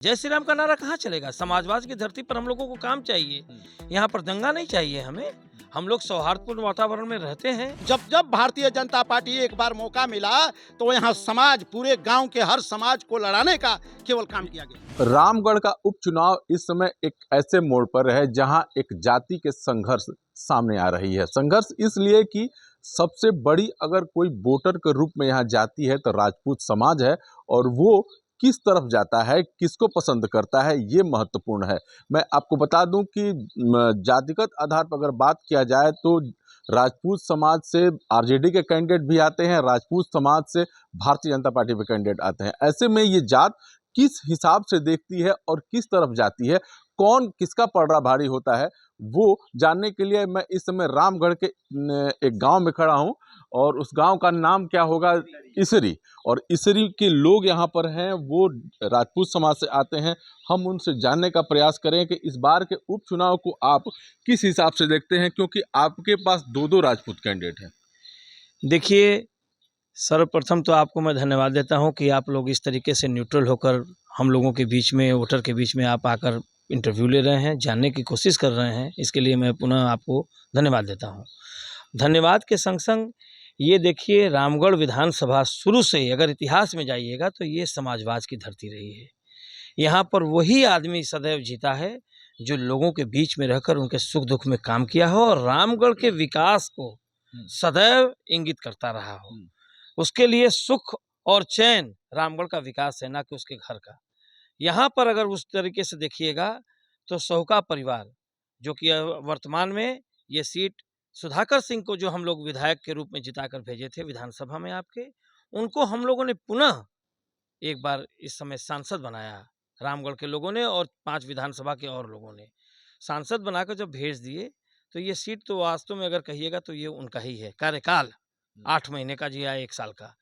जय श्री राम का नारा कहाँ चलेगा? समाजवाद की धरती पर हम लोगों को काम चाहिए। यहाँ पर दंगा नहीं चाहिए हमें। हम लोग सौहार्दपूर्ण वातावरण में रहते हैं। जब जब भारतीय जनता पार्टी एक बार मौका मिला तो यहाँ समाज, पूरे गांव के हर समाज को लड़ाने का केवल काम किया गया। रामगढ़ का उपचुनाव इस समय एक ऐसे मोड़ पर है जहां एक जाति के संघर्ष सामने आ रही है। संघर्ष इसलिए कि सबसे बड़ी अगर कोई वोटर के रूप में यहाँ जाति है तो राजपूत समाज है, और वो किस तरफ जाता है, किसको पसंद करता है, ये महत्वपूर्ण है। मैं आपको बता दूं कि जातिगत आधार पर अगर बात किया जाए तो राजपूत समाज से आरजेडी के कैंडिडेट भी आते हैं, राजपूत समाज से भारतीय जनता पार्टी के कैंडिडेट आते हैं। ऐसे में ये जात किस हिसाब से देखती है और किस तरफ जाती है, कौन किसका पलड़ा भारी होता है, वो जानने के लिए मैं इस समय रामगढ़ के एक गांव में खड़ा हूं, और उस गांव का नाम क्या होगा? इसरी। और इसरी के लोग यहाँ पर हैं, वो राजपूत समाज से आते हैं। हम उनसे जानने का प्रयास करें कि इस बार के उपचुनाव को आप किस हिसाब से देखते हैं, क्योंकि आपके पास दो राजपूत कैंडिडेट हैं। देखिए, सर्वप्रथम तो आपको मैं धन्यवाद देता हूं कि आप लोग इस तरीके से न्यूट्रल होकर हम लोगों के बीच में, वोटर के बीच में आप आकर इंटरव्यू ले रहे हैं, जानने की कोशिश कर रहे हैं। इसके लिए मैं पुनः आपको धन्यवाद देता हूं। धन्यवाद के संग संग ये देखिए, रामगढ़ विधानसभा शुरू से अगर इतिहास में जाइएगा तो ये समाजवाद की धरती रही है। यहाँ पर वही आदमी सदैव जीता है जो लोगों के बीच में रहकर उनके सुख दुख में काम किया हो और रामगढ़ के विकास को सदैव इंगित करता रहा हो। उसके लिए सुख और चैन रामगढ़ का विकास है, ना कि उसके घर का। यहाँ पर अगर उस तरीके से देखिएगा तो सोहका परिवार, जो कि वर्तमान में ये सीट सुधाकर सिंह को, जो हम लोग विधायक के रूप में जिताकर भेजे थे विधानसभा में आपके, उनको हम लोगों ने पुनः एक बार इस समय सांसद बनाया। रामगढ़ के लोगों ने और 5 विधानसभा के और लोगों ने सांसद बनाकर जब भेज दिए तो ये सीट तो वास्तव में अगर कहिएगा तो ये उनका ही है। कार्यकाल 8 महीने का जी या 1 साल का।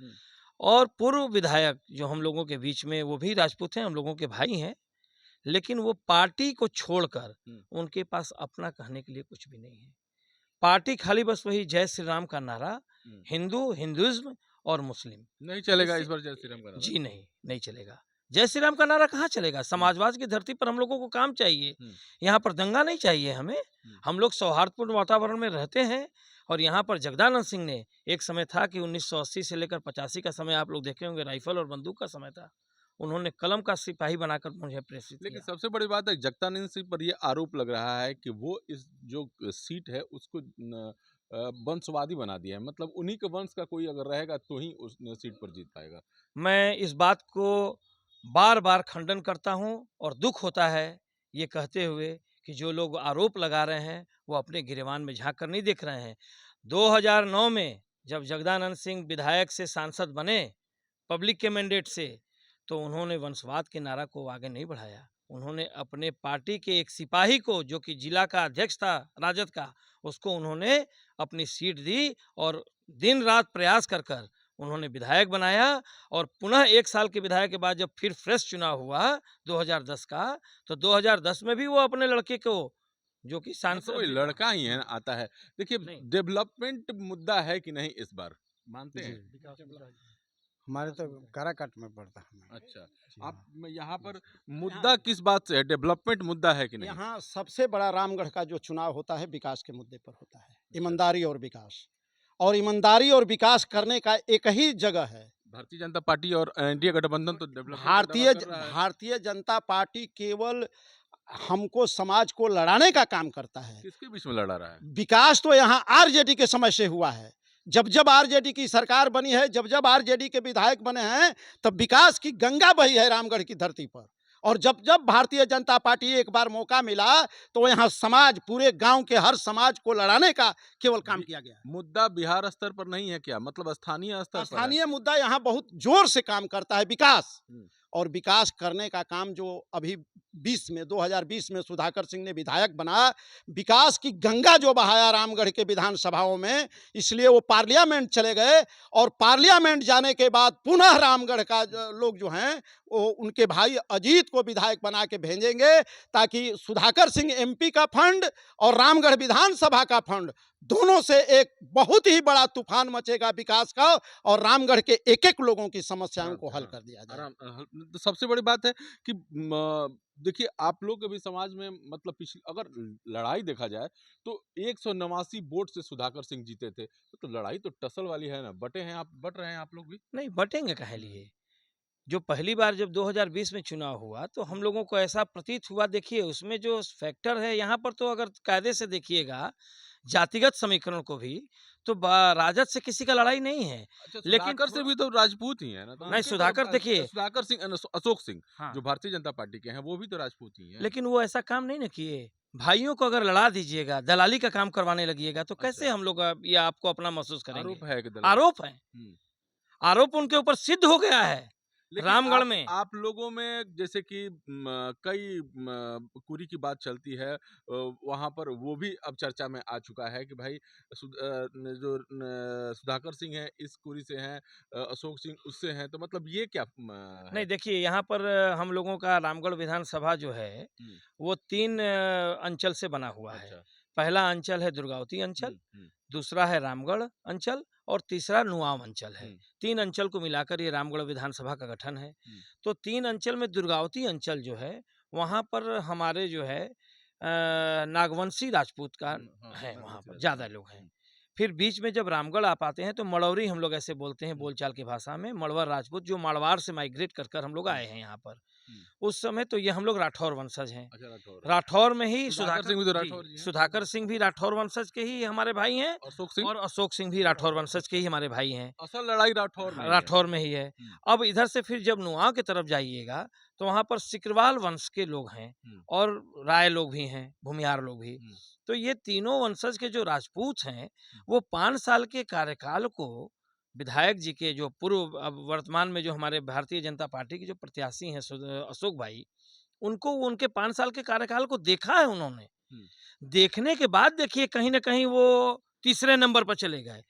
और पूर्व विधायक जो हम लोगों के बीच में, वो भी राजपूत हैं, हम लोगों के भाई हैं, लेकिन वो पार्टी को छोड़कर उनके पास अपना कहने के लिए कुछ भी नहीं है। पार्टी खाली बस वही जय श्री राम का नारा, हिंदुइज्म और मुस्लिम। नहीं चलेगा इस बार जय श्री राम का नारा? जी नहीं चलेगा। जय श्री राम का नारा कहाँ चलेगा? समाजवाद की धरती पर हम लोगों को काम चाहिए। यहाँ पर दंगा नहीं चाहिए हमें। हम लोग सौहार्दपूर्ण वातावरण में रहते हैं। और यहाँ पर जगदानंद सिंह ने, एक समय था कि 1980 से लेकर 85 का समय आप लोग देखे होंगे, राइफल और बंदूक का समय था। उन्होंने कलम का सिपाही बनाकर मुझे प्रेषित किया। लेकिन सबसे बड़ी बात है, जगदानंद सिंह पर यह आरोप लग रहा है कि वो इस जो सीट है उसको वंशवादी बना दिया है। मतलब उन्हीं के वंश का कोई अगर रहेगा तो ही उस सीट पर जीत पाएगा। मैं इस बात को बार बार खंडन करता हूं और दुख होता है ये कहते हुए कि जो लोग आरोप लगा रहे हैं वो अपने गिरेबान में झांक कर नहीं देख रहे हैं। 2009 में जब जगदानंद सिंह विधायक से सांसद बने पब्लिक के मैंडेट से, तो उन्होंने वंशवाद के नारा को आगे नहीं बढ़ाया। उन्होंने अपने पार्टी के एक सिपाही को, जो कि जिला का अध्यक्ष था राजद का, उसको उन्होंने अपनी सीट दी और दिन रात प्रयास कर कर उन्होंने विधायक बनाया। और पुनः 1 साल के विधायक के बाद जब फिर फ्रेश चुनाव हुआ 2010 का, तो 2010 में भी वो अपने लड़के को, जो कि सांसद, कोई लड़का ही है आता है। देखिए, डेवलपमेंट मुद्दा है कि नहीं इस बार, मानते हैं? हमारे तो काराकाट में पड़ता है। अच्छा, आप यहाँ पर मुद्दा किस बात से है? डेवलपमेंट मुद्दा है कि नहीं? यहाँ सबसे बड़ा रामगढ़ का जो चुनाव होता है विकास के मुद्दे पर होता है। ईमानदारी और विकास, और ईमानदारी और विकास करने का एक ही जगह है। भारतीय जनता पार्टी और एनडीए गठबंधन तो भारतीय जनता पार्टी केवल हमको, समाज को लड़ाने का काम करता है। किसके बीच में लड़ा रहा है? विकास तो यहाँ आरजेडी के समय से हुआ है। जब जब आरजेडी की सरकार बनी है, जब जब आरजेडी के विधायक बने हैं, तब विकास की गंगा बही है रामगढ़ की धरती पर। और जब जब भारतीय जनता पार्टी एक बार मौका मिला तो यहाँ समाज, पूरे गांव के हर समाज को लड़ाने का केवल काम किया गया। मुद्दा बिहार स्तर पर नहीं है क्या? मतलब स्थानीय स्तर पर? स्थानीय मुद्दा यहाँ बहुत जोर से काम करता है, विकास। और विकास करने का काम जो अभी 2020 में सुधाकर सिंह ने विधायक बना, विकास की गंगा जो बहाया रामगढ़ के विधानसभाओं में, इसलिए वो पार्लियामेंट चले गए। और पार्लियामेंट जाने के बाद पुनः रामगढ़ का लोग जो हैं वो उनके भाई अजीत को विधायक बना के भेजेंगे, ताकि सुधाकर सिंह एमपी का फंड और रामगढ़ विधानसभा का फंड दोनों से एक बहुत ही बड़ा तूफान मचेगा विकास का, और रामगढ़ के एक-एक लोगों की समस्याओं को हल कर दिया जाएगा। तो सबसे बड़ी बात है कि देखिए आप लोग अभी समाज में मतलब पिछली अगर लड़ाई देखा जाए तो 189 वोट से सुधाकर सिंह जीते थे, तो लड़ाई तो टसल वाली है ना, बट रहे हैं आप लोग भी। नहीं बटेंगे काहे लिए? जो पहली बार जब 2020 में चुनाव हुआ तो हम लोगों को ऐसा प्रतीत हुआ, देखिए उसमें जो फैक्टर है यहाँ पर, तो अगर कायदे से देखिएगा जातिगत समीकरण को भी, तो राजद से किसी का लड़ाई नहीं है। अच्छा, लेकिन सुधाकर से भी तो राजपूत ही है ना, तो नहीं, उनके सुधाकर तरफ देखिए, सुधाकर सिंह अशोक सिंह हाँ, जो भारतीय जनता पार्टी के हैं वो भी तो राजपूत ही हैं। लेकिन वो ऐसा काम नहीं ना किए। भाइयों को अगर लड़ा दीजिएगा, दलाली का काम करवाने लगिएगा, तो कैसे अच्छा। हम लोग ये आपको अपना महसूस करेंगे? आरोप है कि दलाल। आरोप है, हम्म। आरोप उनके ऊपर सिद्ध हो गया है लेकिन रामगढ़ में। आप लोगों में जैसे कि कई कुरी की बात चलती है, वहाँ पर वो भी अब चर्चा में आ चुका है कि भाई सुधाकर सिंह हैं इस कुरी से हैं, अशोक सिंह उससे हैं, तो मतलब ये क्या है? नहीं देखिए, यहाँ पर हम लोगों का रामगढ़ विधानसभा जो है वो 3 अंचल से बना हुआ है। अच्छा। पहला अंचल है दुर्गावती अंचल, दूसरा है रामगढ़ अंचल और तीसरा नुआव अंचल है। 3 अंचल को मिलाकर ये रामगढ़ विधानसभा का गठन है। तो 3 अंचल में दुर्गावती अंचल जो है वहाँ पर हमारे जो है नागवंशी राजपूत का है, वहाँ पर ज़्यादा लोग हैं। फिर बीच में जब रामगढ़ आप आते हैं तो मड़ौरी हम लोग ऐसे बोलते हैं बोलचाल की भाषा में, मड़वर राजपूत जो मारवाड़ से माइग्रेट कर हम लोग आए हैं यहाँ पर। उस समय तो ये हम लोग राठौर वंशज हैं। अच्छा, राठौर में ही सुधाकर सिंह भी तो राठौर ही हैं। सुधाकर सिंह भी राठौर वंशज के ही हमारे भाई हैं, अशोक सिंह और अशोक सिंह भी राठौर वंशज के ही हमारे भाई हैं। असल लड़ाई राठौर में ही है। राठौर में ही है। अब इधर से फिर जब नुआव की तरफ जाइएगा तो वहाँ पर सिकरवाल वंश के लोग हैं और राय लोग भी हैं, भूमिहार लोग भी। तो ये तीनों वंशज के जो राजपूत हैं वो 5 साल के कार्यकाल को विधायक जी के जो पूर्व, अब वर्तमान में जो हमारे भारतीय जनता पार्टी के जो प्रत्याशी हैं अशोक भाई, उनको उनके 5 साल के कार्यकाल को देखा है उन्होंने। देखने के बाद देखिए कहीं न कहीं वो तीसरे नंबर पर चले गए।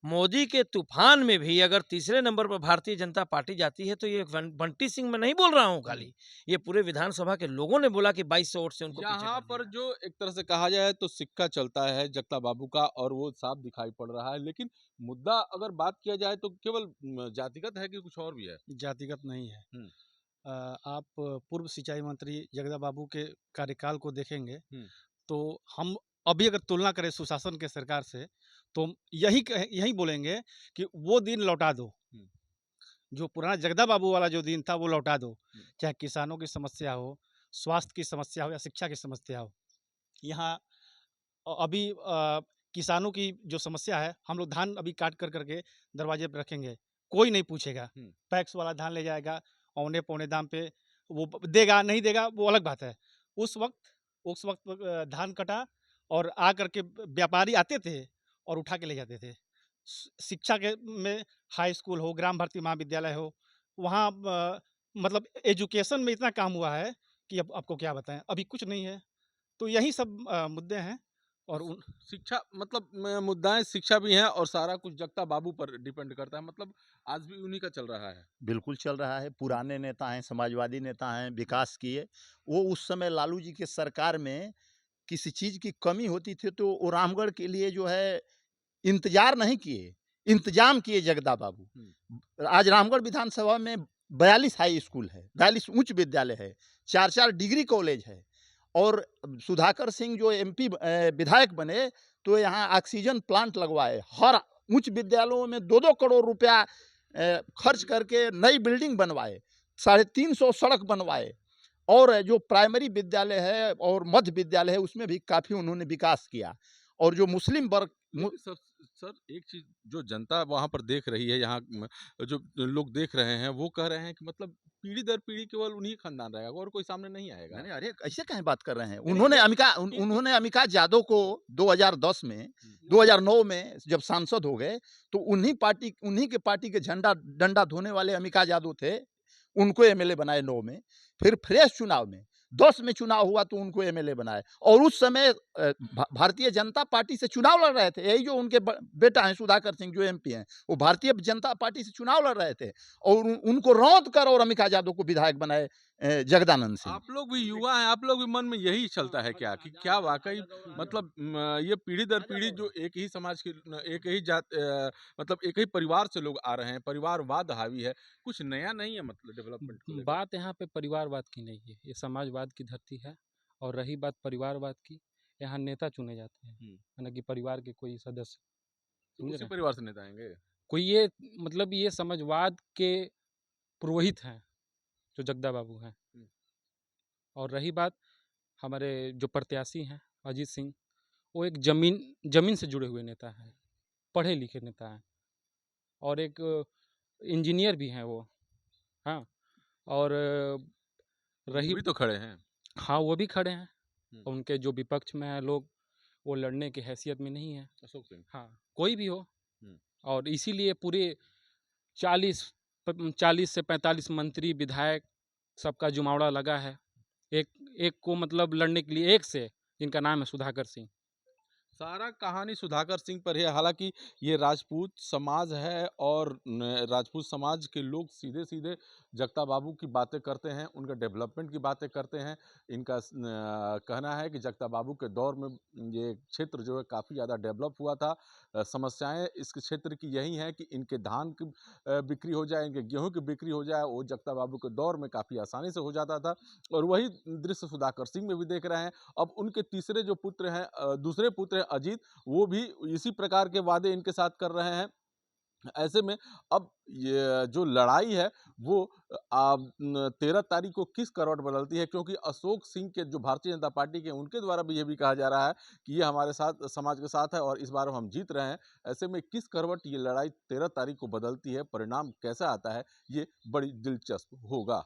मोदी के तूफान में भी अगर तीसरे नंबर पर भारतीय जनता पार्टी जाती है तो ये बंटी सिंह मैं नहीं बोल रहा हूँ खाली, ये पूरे विधानसभा के लोगों ने बोला कि 2200 वोट से उनको पीछे यहाँ कर पर दिया। जो एक तरह से कहा जाए तो सिक्का चलता है जगता बाबू का और वो साफ दिखाई पड़ रहा है, लेकिन मुद्दा अगर बात किया जाए तो केवल जातिगत है कि कुछ और भी है? जातिगत नहीं है। आप पूर्व सिंचाई मंत्री जगदा बाबू के कार्यकाल को देखेंगे तो हम अभी अगर तुलना करें सुशासन के सरकार से तो यही बोलेंगे कि वो दिन लौटा दो, जो पुराना जगदा बाबू वाला जो दिन था वो लौटा दो। चाहे किसानों की समस्या हो, स्वास्थ्य की समस्या हो या शिक्षा की समस्या हो। यहाँ अभी किसानों की जो समस्या है, हम लोग धान अभी काट कर करके दरवाजे पर रखेंगे, कोई नहीं पूछेगा। पैक्स वाला धान ले जाएगा औने पौने दाम पे, वो देगा नहीं देगा वो अलग बात है। उस वक्त धान कटा और आ करके व्यापारी आते थे और उठा के ले जाते थे। शिक्षा के में हाई स्कूल हो, ग्राम भारती महाविद्यालय हो, वहाँ मतलब एजुकेशन में इतना काम हुआ है कि अब आपको क्या बताएं, अभी कुछ नहीं है। तो यही सब मुद्दे हैं। और शिक्षा मतलब मुद्दाएं शिक्षा भी हैं और सारा कुछ जगता बाबू पर डिपेंड करता है, मतलब आज भी उन्हीं का चल रहा है। बिल्कुल चल रहा है। पुराने नेता हैं, समाजवादी नेता हैं, विकास किए। वो उस समय लालू जी के सरकार में किसी चीज़ की कमी होती थी तो वो रामगढ़ के लिए जो है इंतजार नहीं किए, इंतजाम किए जगदा बाबू। आज रामगढ़ विधानसभा में 42 हाई स्कूल है, 42 उच्च विद्यालय है, 4-4 डिग्री कॉलेज है। और सुधाकर सिंह जो एमपी विधायक बने तो यहाँ ऑक्सीजन प्लांट लगवाए, हर उच्च विद्यालयों में 2-2 करोड़ रुपया खर्च करके नई बिल्डिंग बनवाए, 350 सड़क बनवाए। और जो प्राइमरी विद्यालय है और मध्य विद्यालय है उसमें भी काफ़ी उन्होंने विकास किया। और जो मुस्लिम वर्ग सर एक चीज जो जनता वहां पर देख रही है, यहाँ जो लोग देख रहे हैं वो कह रहे हैं कि मतलब पीढ़ी दर पीढ़ी केवल उन्हीं खानदान रहेगा और कोई सामने नहीं आएगा। नहीं, अरे ऐसे कहीं बात कर रहे हैं। उन्होंने अमिका यादव को 2010 में 2009 में जब सांसद हो गए तो उन्हीं के पार्टी के झंडा डंडा धोने वाले अमिका यादव थे, उनको एमएलए बनाए 9 में। फिर फ्रेश चुनाव में 10 में चुनाव हुआ तो उनको एमएलए बनाए। और उस समय भारतीय जनता पार्टी से चुनाव लड़ रहे थे। यही जो उनके बेटा हैं सुधाकर सिंह जो एमपी हैं, वो भारतीय जनता पार्टी से चुनाव लड़ रहे थे और उनको रौंद कर और अमिका यादव को विधायक बनाए जगदानंद सिंह। आप लोग भी युवा हैं, आप लोग भी मन में यही चलता है क्या कि क्या वाकई मतलब ये पीढ़ी दर पीढ़ी जो एक ही समाज के एक ही मतलब एक ही परिवार से लोग आ रहे हैं, परिवारवाद हावी है, कुछ नया नहीं है मतलब डेवलपमेंट को लेकर? बात यहाँ पे परिवारवाद की नहीं है, ये समाजवाद की धरती है। और रही बात परिवारवाद की, यहाँ नेता चुने जाते हैं, है ना, कि परिवार के कोई सदस्य, तो समझ उसी रहे हैं? परिवार से नेता आएंगे? कोई ये मतलब ये समाजवाद के पुरोहित हैं, जो जगदा बाबू हैं। और रही बात हमारे जो प्रत्याशी हैं अजीत सिंह, वो एक जमीन से जुड़े हुए नेता हैं, पढ़े लिखे नेता हैं, और एक इंजीनियर भी हैं वो। हाँ, और रही भी तो खड़े हैं। हाँ, वो भी खड़े हैं। उनके जो विपक्ष में हैं लोग, वो लड़ने की हैसियत में नहीं है। अशोक सिंह। हाँ, कोई भी हो। हम्म। और इसीलिए पूरे 40 से 45 मंत्री विधायक सबका जुमावड़ा लगा है एक को मतलब लड़ने के लिए, एक से, जिनका नाम है सुधाकर सिंह। सारा कहानी सुधाकर सिंह पर है। हालांकि ये राजपूत समाज है और राजपूत समाज के लोग सीधे सीधे जगता बाबू की बातें करते हैं, उनका डेवलपमेंट की बातें करते हैं। इनका कहना है कि जगता बाबू के दौर में ये क्षेत्र जो है काफ़ी ज़्यादा डेवलप हुआ था। समस्याएं इस क्षेत्र की यही हैं कि इनके धान की बिक्री हो जाए, इनके गेहूं की बिक्री हो जाए, वो जगता बाबू के दौर में काफ़ी आसानी से हो जाता था। और वही दृश्य सुधाकर सिंह में भी देख रहे हैं। अब उनके तीसरे जो पुत्र हैं, दूसरे पुत्र हैं अजीत, वो भी इसी प्रकार के वादे इनके साथ कर रहे हैं। ऐसे में अब ये जो लड़ाई है वो 13 तारीख को किस करवट बदलती है, क्योंकि अशोक सिंह के जो भारतीय जनता पार्टी के, उनके द्वारा भी ये भी कहा जा रहा है कि ये हमारे साथ समाज के साथ है और इस बार हम जीत रहे हैं। ऐसे में किस करवट ये लड़ाई 13 तारीख को बदलती है, परिणाम कैसा आता है, ये बड़ी दिलचस्प होगा।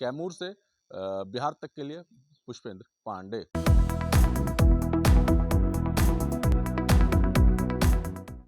कैमूर से बिहार तक के लिए पुष्पेंद्र पांडे।